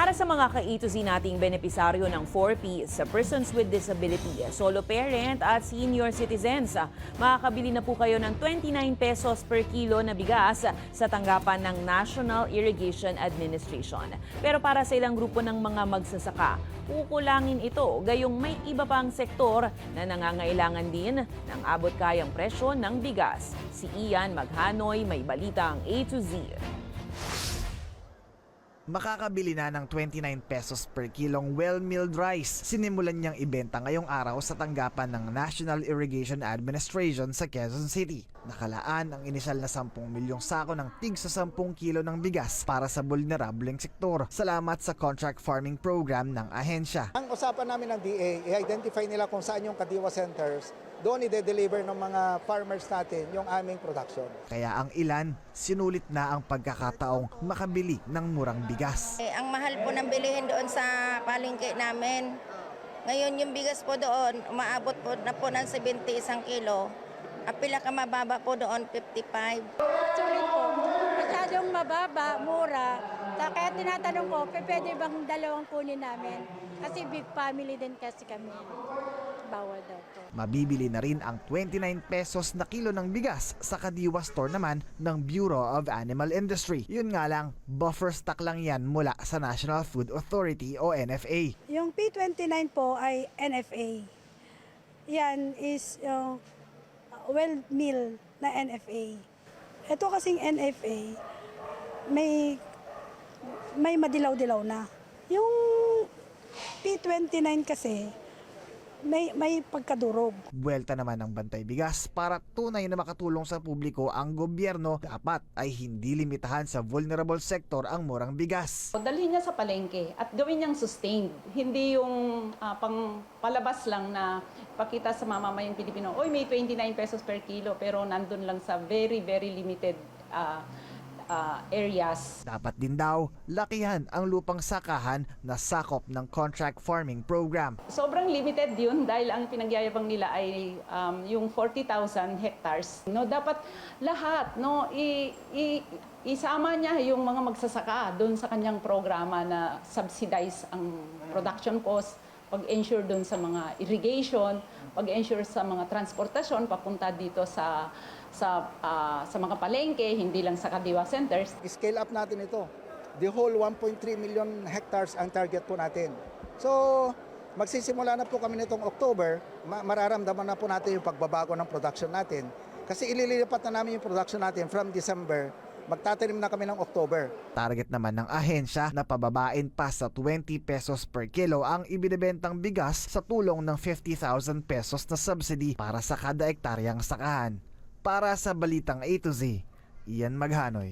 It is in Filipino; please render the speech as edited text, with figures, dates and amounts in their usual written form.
Para sa mga ka-A to Z nating benepisaryo ng 4P sa persons with disability, solo parent at senior citizens, makakabili na po kayo ng 29 pesos per kilo na bigas sa tanggapan ng National Irrigation Administration. Pero para sa ilang grupo ng mga magsasaka, kukulangin ito gayong may iba pang sektor na nangangailangan din ng abot kayang presyo ng bigas. Si Ian Maghanoy, may balitang A to Z. Makakabili na ng 29 pesos per kilong well-milled rice. Sinimulan niyang ibenta ngayong araw sa tanggapan ng National Irrigation Administration sa Quezon City. Nakalaan ang inisyal na 10 milyong sako ng tig sa 10 kilo ng bigas para sa vulnerableng sektor. Salamat sa contract farming program ng ahensya. Ang usapan namin ng DA, i-identify nila kung saan yung Kadiwa centers, doon i-deliver ng mga farmers natin yung aming production. Kaya ang ilan, sinulit na ang pagkakataong makabili ng murang bigas. Ang mahal po ng bilihin doon sa palengke namin. Ngayon yung bigas po doon, umaabot po na po ng 70 isang kilo. Ang pinakamababa po doon, 55. Sulit po, masyadong mababa, mura. Kaya tinatanong ko, pwede bang dalawang kunin namin? Kasi big family din kasi kami. Bawal daw po. Mabibili na rin ang 29 pesos na kilo ng bigas sa Kadiwa store naman ng Bureau of Animal Industry. Yun nga lang, buffer stock lang yan mula sa National Food Authority o NFA. Yung P29 po ay NFA. Yan is well-milled na NFA. Ito kasing NFA, may madilaw-dilaw na. Yung P29 kasi, may pagkadurog. Buwelta naman ng Bantay Bigas para tunay na makatulong sa publiko ang gobyerno, dapat ay hindi limitahan sa vulnerable sector ang murang bigas. Dalhin niya sa palengke at gawin niyang sustained. Hindi yung pang palabas lang na pakita sa mamamayang Pilipino, oy may 29 pesos per kilo pero nandun lang sa very, very limited areas. Dapat din daw, lakihan ang lupang sakahan na sakop ng contract farming program. Sobrang limited yun dahil ang pinagyayabang nila ay yung 40,000 hectares. No, dapat lahat isama niya yung mga magsasaka doon sa kanyang programa na subsidize ang production cost, pag-ensure doon sa mga irrigation, pag-ensure sa mga transportasyon papunta dito sa mga palengke, hindi lang sa Kadiwa centers. Scale up natin ito. The whole 1.3 million hectares ang target po natin. So, magsisimula na po kami nitong October, mararamdaman na po natin yung pagbabago ng production natin. Kasi ililipat na namin yung production natin from December, magtatanim na kami ng October. Target naman ng ahensya na pababain pa sa 20 pesos per kilo ang ibinebentang bigas sa tulong ng 50,000 pesos na subsidy para sa kada ektaryang sakahan. Para sa Balitang A to Z, Ian Maghanoy.